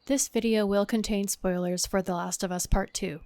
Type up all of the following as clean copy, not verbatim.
This video will contain spoilers for The Last of Us Part 2.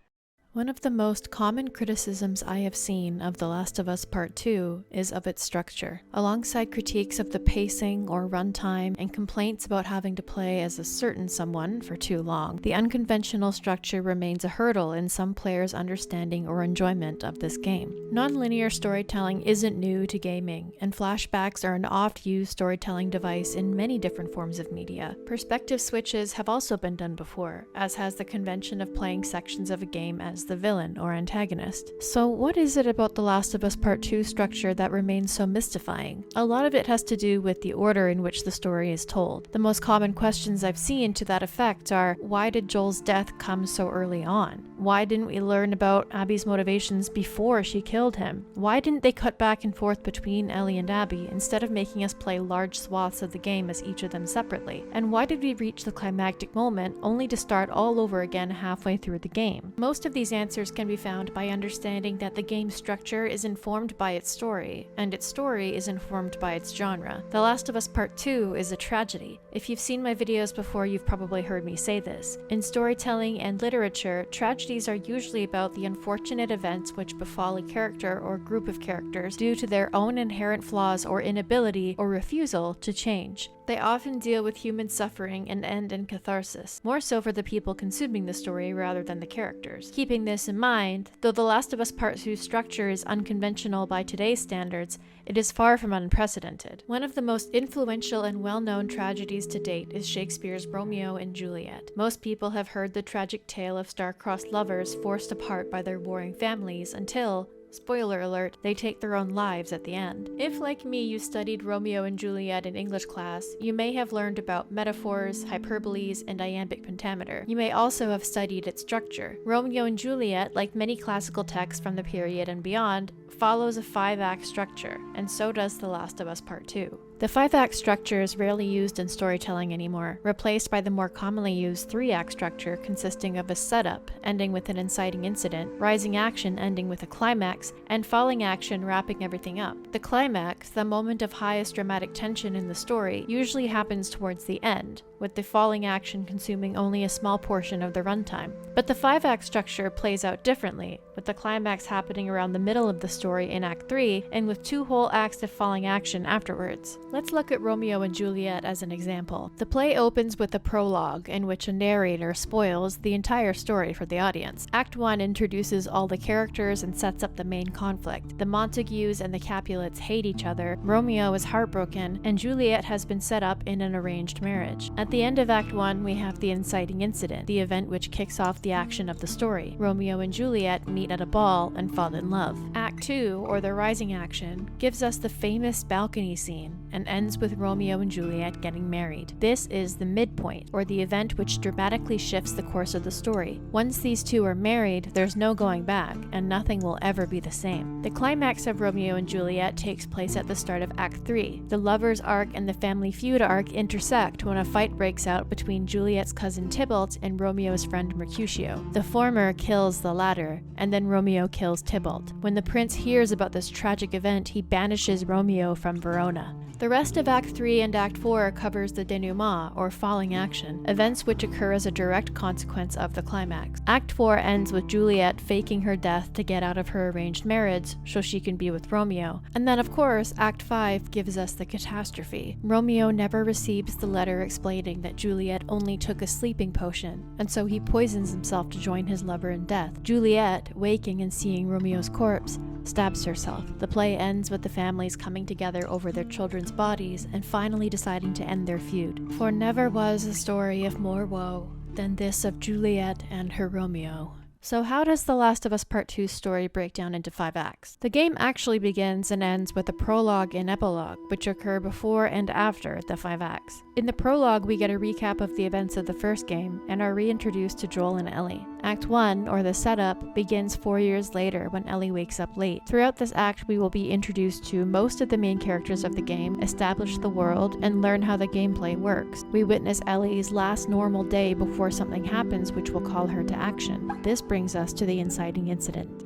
One of the most common criticisms I have seen of The Last of Us Part 2 is of its structure. Alongside critiques of the pacing or runtime and complaints about having to play as a certain someone for too long, the unconventional structure remains a hurdle in some players' understanding or enjoyment of this game. Non-linear storytelling isn't new to gaming, and flashbacks are an oft-used storytelling device in many different forms of media. Perspective switches have also been done before, as has the convention of playing sections of a game as the villain or antagonist. So what is it about The Last of Us Part 2 structure that remains so mystifying? A lot of it has to do with the order in which the story is told. The most common questions I've seen to that effect are, why did Joel's death come so early on? Why didn't we learn about Abby's motivations before she killed him? Why didn't they cut back and forth between Ellie and Abby instead of making us play large swaths of the game as each of them separately? And why did we reach the climactic moment only to start all over again halfway through the game? Most of these answers can be found by understanding that the game's structure is informed by its story, and its story is informed by its genre. The Last of Us Part 2 is a tragedy. If you've seen my videos before, you've probably heard me say this. In storytelling and literature, tragedies are usually about the unfortunate events which befall a character or group of characters due to their own inherent flaws or inability or refusal to change. They often deal with human suffering and end in catharsis, more so for the people consuming the story rather than the characters. Keeping this in mind, though The Last of Us Part 2's structure is unconventional by today's standards, it is far from unprecedented. One of the most influential and well-known tragedies to date is Shakespeare's Romeo and Juliet. Most people have heard the tragic tale of star-crossed lovers forced apart by their warring families until, spoiler alert, they take their own lives at the end. If, like me, you studied Romeo and Juliet in English class, you may have learned about metaphors, hyperboles, and iambic pentameter. You may also have studied its structure. Romeo and Juliet, like many classical texts from the period and beyond, follows a 5-act structure, and so does The Last of Us Part 2. The 5-act structure is rarely used in storytelling anymore, replaced by the more commonly used 3-act structure consisting of a setup, ending with an inciting incident, rising action ending with a climax, and falling action wrapping everything up. The climax, the moment of highest dramatic tension in the story, usually happens towards the end, with the falling action consuming only a small portion of the runtime. But the 5-act structure plays out differently, with the climax happening around the middle of the story in Act 3, and with 2 whole acts of falling action afterwards. Let's look at Romeo and Juliet as an example. The play opens with a prologue, in which a narrator spoils the entire story for the audience. Act 1 introduces all the characters and sets up the main conflict. The Montagues and the Capulets hate each other, Romeo is heartbroken, and Juliet has been set up in an arranged marriage. At the end of Act 1, we have the inciting incident, the event which kicks off the action of the story. Romeo and Juliet meet at a ball and fall in love. Act 2, or the rising action, gives us the famous balcony scene, and ends with Romeo and Juliet getting married. This is the midpoint, or the event which dramatically shifts the course of the story. Once these two are married, there's no going back, and nothing will ever be the same. The climax of Romeo and Juliet takes place at the start of Act 3. The lovers arc and the family feud arc intersect when a fight breaks out between Juliet's cousin Tybalt and Romeo's friend Mercutio. The former kills the latter, and then Romeo kills Tybalt. When the prince hears about this tragic event, he banishes Romeo from Verona. The rest of Act 3 and Act 4 covers the denouement, or falling action, events which occur as a direct consequence of the climax. Act 4 ends with Juliet faking her death to get out of her arranged marriage so she can be with Romeo. And then, of course, Act 5 gives us the catastrophe. Romeo never receives the letter explaining that Juliet only took a sleeping potion, and so he poisons himself to join his lover in death. Juliet, waking and seeing Romeo's corpse, stabs herself. The play ends with the families coming together over their children's bodies and finally deciding to end their feud. For never was a story of more woe than this of Juliet and her Romeo. So how does The Last of Us Part 2's story break down into 5 acts? The game actually begins and ends with a prologue and epilogue, which occur before and after the 5 acts. In the prologue, we get a recap of the events of the first game and are reintroduced to Joel and Ellie. Act 1, or the setup, begins 4 years later when Ellie wakes up late. Throughout this act, we will be introduced to most of the main characters of the game, establish the world, and learn how the gameplay works. We witness Ellie's last normal day before something happens which will call her to action. This brings us to the inciting incident.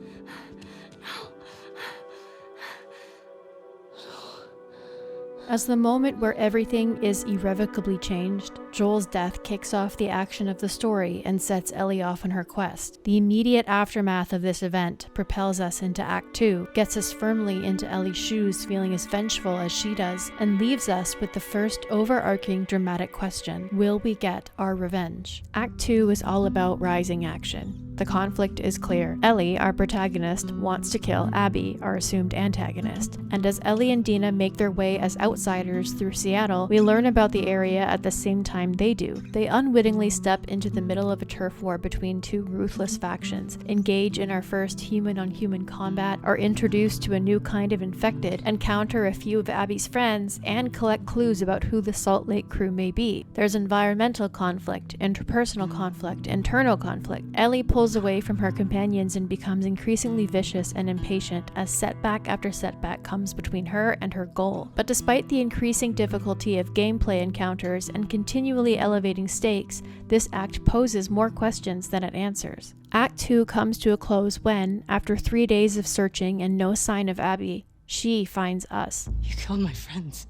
As the moment where everything is irrevocably changed, Joel's death kicks off the action of the story and sets Ellie off on her quest. The immediate aftermath of this event propels us into Act 2, gets us firmly into Ellie's shoes feeling as vengeful as she does, and leaves us with the first overarching dramatic question: will we get our revenge? Act 2 is all about rising action. The conflict is clear. Ellie, our protagonist, wants to kill Abby, our assumed antagonist. And as Ellie and Dina make their way as outsiders through Seattle, we learn about the area at the same time they do. They unwittingly step into the middle of a turf war between two ruthless factions, engage in our first human-on-human combat, are introduced to a new kind of infected, encounter a few of Abby's friends, and collect clues about who the Salt Lake crew may be. There's environmental conflict, interpersonal conflict, internal conflict. Ellie pulls away from her companions and becomes increasingly vicious and impatient as setback after setback comes between her and her goal. But despite the increasing difficulty of gameplay encounters and continually elevating stakes, this act poses more questions than it answers. Act 2 comes to a close when, after 3 days of searching and no sign of Abby, she finds us. You killed my friends.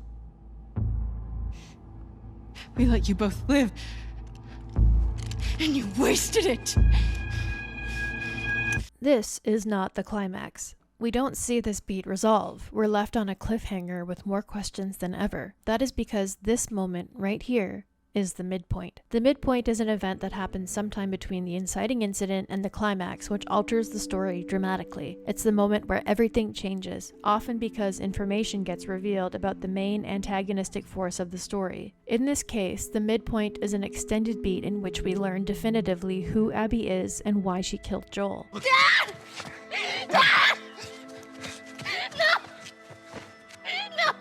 We let you both live, and you wasted it! This is not the climax. We don't see this beat resolve. We're left on a cliffhanger with more questions than ever. That is because this moment right here is the midpoint. The midpoint is an event that happens sometime between the inciting incident and the climax, which alters the story dramatically. It's the moment where everything changes, often because information gets revealed about the main antagonistic force of the story. In this case, the midpoint is an extended beat in which we learn definitively who Abby is and why she killed Joel. Dad! Dad! No! No!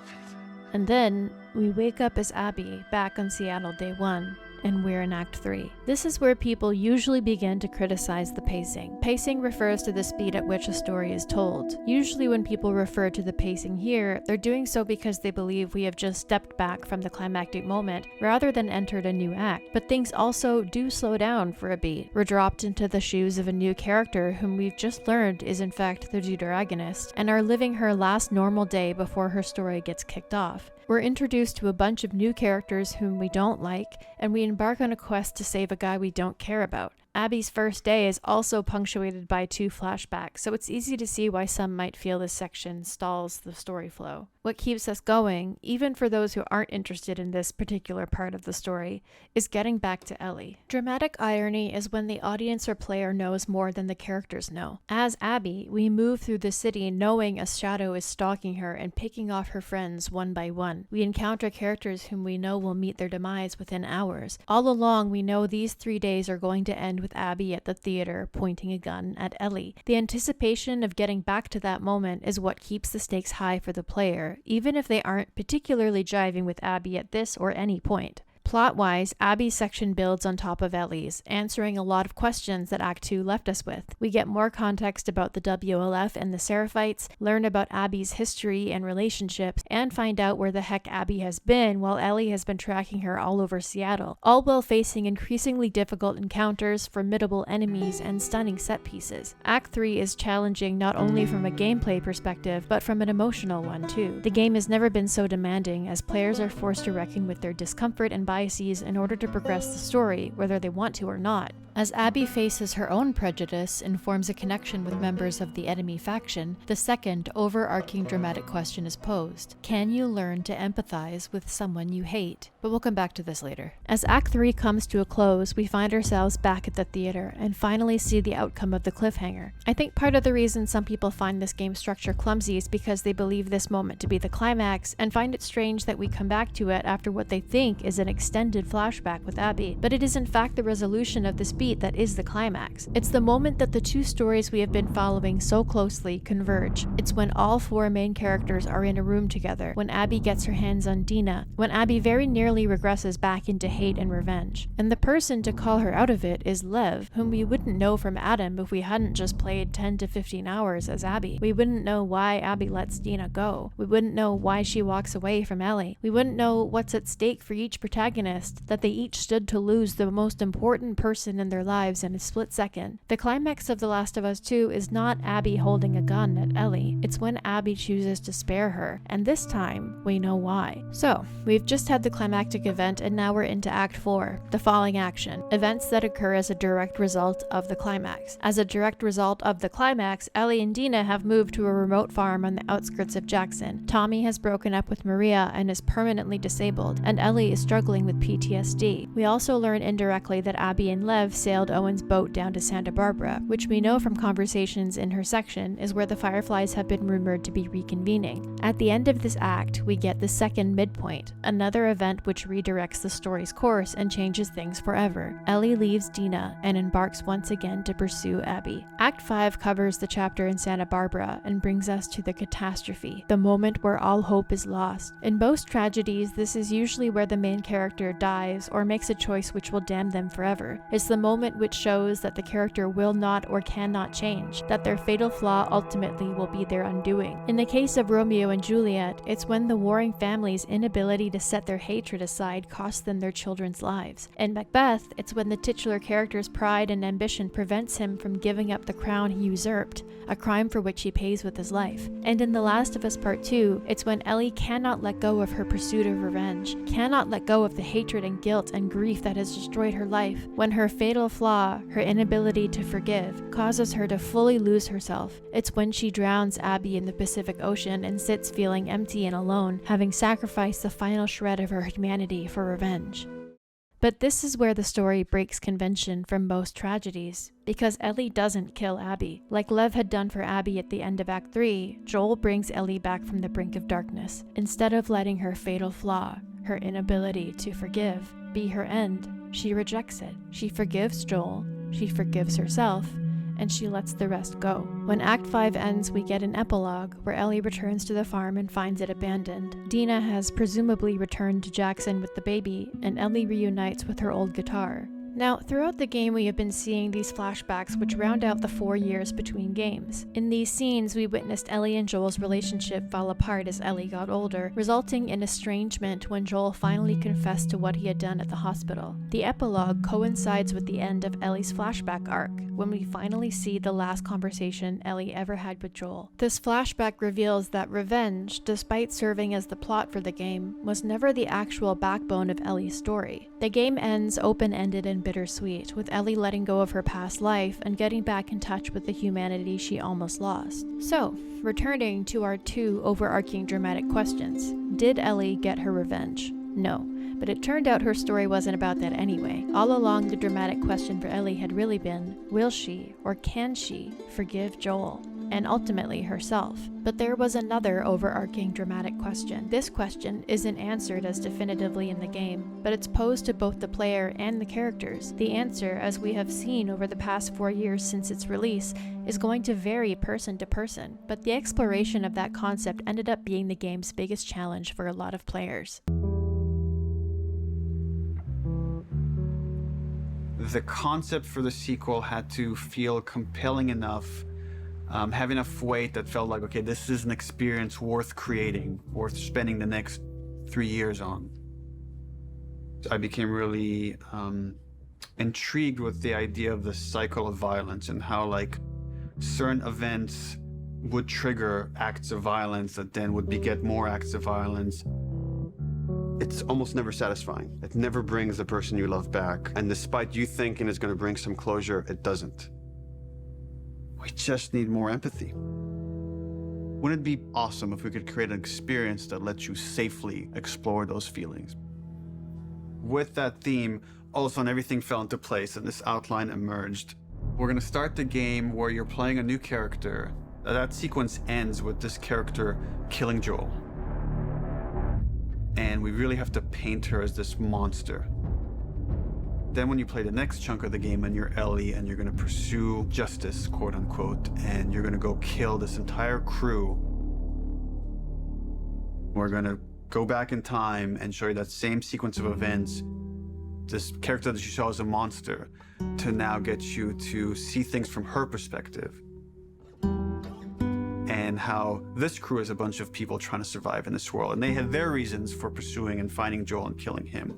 And then, we wake up as Abby, back on Seattle Day 1, and we're in Act 3. This is where people usually begin to criticize the pacing. Pacing refers to the speed at which a story is told. Usually when people refer to the pacing here, they're doing so because they believe we have just stepped back from the climactic moment rather than entered a new act. But things also do slow down for a beat. We're dropped into the shoes of a new character whom we've just learned is in fact the deuteragonist, and are living her last normal day before her story gets kicked off. We're introduced to a bunch of new characters whom we don't like, and we embark on a quest to save a guy we don't care about. Abby's first day is also punctuated by 2 flashbacks, so it's easy to see why some might feel this section stalls the story flow. What keeps us going, even for those who aren't interested in this particular part of the story, is getting back to Ellie. Dramatic irony is when the audience or player knows more than the characters know. As Abby, we move through the city knowing a shadow is stalking her and picking off her friends one by one. We encounter characters whom we know will meet their demise within hours. All along, we know these 3 days are going to end with Abby at the theater pointing a gun at Ellie. The anticipation of getting back to that moment is what keeps the stakes high for the player, even if they aren't particularly jiving with Abby at this or any point. Plot-wise, Abby's section builds on top of Ellie's, answering a lot of questions that Act 2 left us with. We get more context about the WLF and the Seraphites, learn about Abby's history and relationships, and find out where the heck Abby has been while Ellie has been tracking her all over Seattle, all while facing increasingly difficult encounters, formidable enemies, and stunning set pieces. Act 3 is challenging not only from a gameplay perspective, but from an emotional one too. The game has never been so demanding, as players are forced to reckon with their discomfort and biases in order to progress the story, whether they want to or not. As Abby faces her own prejudice and forms a connection with members of the enemy faction, the second overarching dramatic question is posed. Can you learn to empathize with someone you hate? But we'll come back to this later. As Act 3 comes to a close, we find ourselves back at the theater and finally see the outcome of the cliffhanger. I think part of the reason some people find this game structure clumsy is because they believe this moment to be the climax and find it strange that we come back to it after what they think is an extended flashback with Abby. But it is in fact the resolution of this beat that is the climax. It's the moment that the two stories we have been following so closely converge. It's when all 4 main characters are in a room together, when Abby gets her hands on Dina, when Abby very nearly regresses back into hate and revenge. And the person to call her out of it is Lev, whom we wouldn't know from Adam if we hadn't just played 10 to 15 hours as Abby. We wouldn't know why Abby lets Dina go. We wouldn't know why she walks away from Ellie. We wouldn't know what's at stake for each protagonist, that they each stood to lose the most important person in end their lives in a split second. The climax of The Last of Us 2 is not Abby holding a gun at Ellie, it's when Abby chooses to spare her, and this time, we know why. So, we've just had the climactic event and now we're into Act 4, the falling action, events that occur as a direct result of the climax. As a direct result of the climax, Ellie and Dina have moved to a remote farm on the outskirts of Jackson. Tommy has broken up with Maria and is permanently disabled, and Ellie is struggling with PTSD. We also learn indirectly that Abby and Lev sailed Owen's boat down to Santa Barbara, which we know from conversations in her section is where the Fireflies have been rumored to be reconvening. At the end of this act, we get the second midpoint, another event which redirects the story's course and changes things forever. Ellie leaves Dina and embarks once again to pursue Abby. Act 5 covers the chapter in Santa Barbara and brings us to the catastrophe, the moment where all hope is lost. In most tragedies, this is usually where the main character dies or makes a choice which will damn them forever. It's the moment which shows that the character will not or cannot change, that their fatal flaw ultimately will be their undoing. In the case of Romeo and Juliet, it's when the warring family's inability to set their hatred aside costs them their children's lives. In Macbeth, it's when the titular character's pride and ambition prevents him from giving up the crown he usurped, a crime for which he pays with his life. And in The Last of Us Part 2, it's when Ellie cannot let go of her pursuit of revenge, cannot let go of the hatred and guilt and grief that has destroyed her life, when her fatal flaw, her inability to forgive, causes her to fully lose herself. It's when she drowns Abby in the Pacific Ocean and sits feeling empty and alone, having sacrificed the final shred of her humanity for revenge. But this is where the story breaks convention from most tragedies, because Ellie doesn't kill Abby. Like Lev had done for Abby at the end of Act 3, Joel brings Ellie back from the brink of darkness. Instead of letting her fatal flaw, her inability to forgive, be her end, she rejects it. She forgives Joel, she forgives herself, and she lets the rest go. When Act 5 ends, we get an epilogue where Ellie returns to the farm and finds it abandoned. Dina has presumably returned to Jackson with the baby, and Ellie reunites with her old guitar. Now, throughout the game we have been seeing these flashbacks which round out the 4 years between games. In these scenes, we witnessed Ellie and Joel's relationship fall apart as Ellie got older, resulting in estrangement when Joel finally confessed to what he had done at the hospital. The epilogue coincides with the end of Ellie's flashback arc, when we finally see the last conversation Ellie ever had with Joel. This flashback reveals that revenge, despite serving as the plot for the game, was never the actual backbone of Ellie's story. The game ends open-ended and bittersweet, with Ellie letting go of her past life and getting back in touch with the humanity she almost lost. So, returning to our 2 overarching dramatic questions. Did Ellie get her revenge? No. But it turned out her story wasn't about that anyway. All along, the dramatic question for Ellie had really been, will she, or can she, forgive Joel? And ultimately herself. But there was another overarching dramatic question. This question isn't answered as definitively in the game, but it's posed to both the player and the characters. The answer, as we have seen over the past 4 years since its release, is going to vary person to person, but the exploration of that concept ended up being the game's biggest challenge for a lot of players. The concept for the sequel had to feel compelling enough, have enough weight that felt like, okay, this is an experience worth creating, worth spending the next 3 years on. I became really intrigued with the idea of the cycle of violence and how like certain events would trigger acts of violence that then would beget more acts of violence. It's almost never satisfying. It never brings the person you love back. And despite you thinking it's going to bring some closure, it doesn't. We just need more empathy. Wouldn't it be awesome if we could create an experience that lets you safely explore those feelings? With that theme, all of a sudden everything fell into place and this outline emerged. We're going to start the game where you're playing a new character. That sequence ends with this character killing Joel. And we really have to paint her as this monster. Then when you play the next chunk of the game and you're Ellie and you're going to pursue justice, quote unquote, and you're going to go kill this entire crew, we're going to go back in time and show you that same sequence of events, this character that you saw as a monster, to now get you to see things from her perspective. And how this crew is a bunch of people trying to survive in this world. And they had their reasons for pursuing and finding Joel and killing him.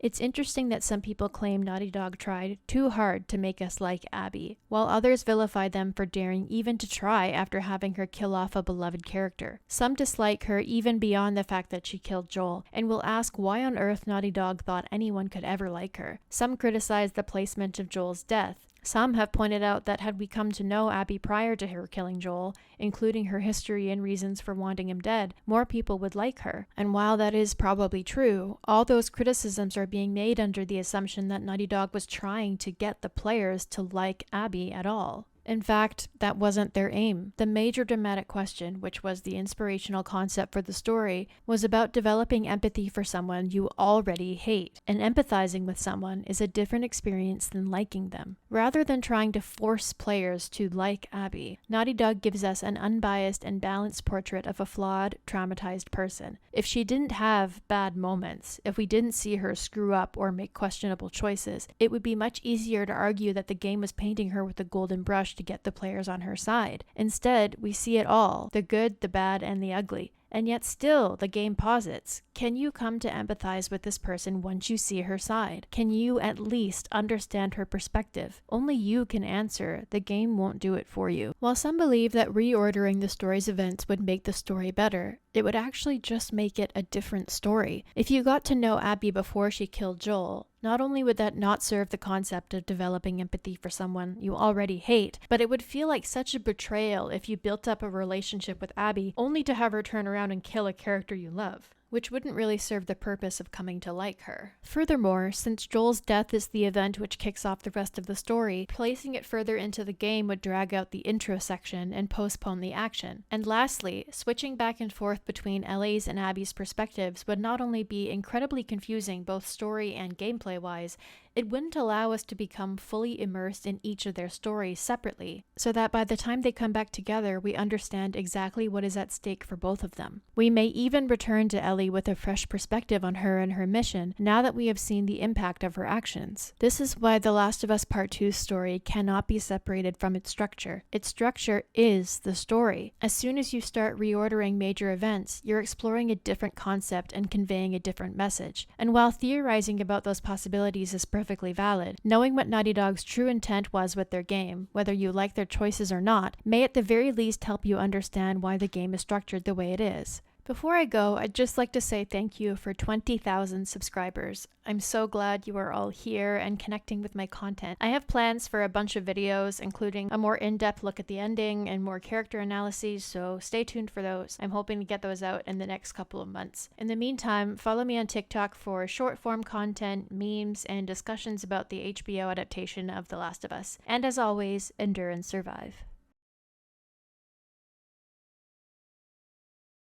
It's interesting that some people claim Naughty Dog tried too hard to make us like Abby, while others vilify them for daring even to try after having her kill off a beloved character. Some dislike her even beyond the fact that she killed Joel, and will ask why on earth Naughty Dog thought anyone could ever like her. Some criticize the placement of Joel's death. Some have pointed out that had we come to know Abby prior to her killing Joel, including her history and reasons for wanting him dead, more people would like her. And while that is probably true, all those criticisms are being made under the assumption that Naughty Dog was trying to get the players to like Abby at all. In fact, that wasn't their aim. The major dramatic question, which was the inspirational concept for the story, was about developing empathy for someone you already hate. And empathizing with someone is a different experience than liking them. Rather than trying to force players to like Abby, Naughty Dog gives us an unbiased and balanced portrait of a flawed, traumatized person. If she didn't have bad moments, if we didn't see her screw up or make questionable choices, it would be much easier to argue that the game was painting her with a golden brush to get the players on her side. Instead, we see it all, the good, the bad, and the ugly. And yet still, the game posits, can you come to empathize with this person once you see her side? Can you at least understand her perspective? Only you can answer, the game won't do it for you. While some believe that reordering the story's events would make the story better, it would actually just make it a different story. If you got to know Abby before she killed Joel, not only would that not serve the concept of developing empathy for someone you already hate, but it would feel like such a betrayal if you built up a relationship with Abby only to have her turn around and kill a character you love, which wouldn't really serve the purpose of coming to like her. Furthermore, since Joel's death is the event which kicks off the rest of the story, placing it further into the game would drag out the intro section and postpone the action. And lastly, switching back and forth between Ellie's and Abby's perspectives would not only be incredibly confusing both story and gameplay-wise, it wouldn't allow us to become fully immersed in each of their stories separately, so that by the time they come back together, we understand exactly what is at stake for both of them. We may even return to Ellie with a fresh perspective on her and her mission, now that we have seen the impact of her actions. This is why The Last of Us Part 2's story cannot be separated from its structure. Its structure is the story. As soon as you start reordering major events, you're exploring a different concept and conveying a different message. And while theorizing about those possibilities is perfectly valid, knowing what Naughty Dog's true intent was with their game, whether you like their choices or not, may at the very least help you understand why the game is structured the way it is. Before I go, I'd just like to say thank you for 20,000 subscribers. I'm so glad you are all here and connecting with my content. I have plans for a bunch of videos, including a more in-depth look at the ending and more character analyses, so stay tuned for those. I'm hoping to get those out in the next couple of months. In the meantime, follow me on TikTok for short-form content, memes, and discussions about the HBO adaptation of The Last of Us. And as always, endure and survive.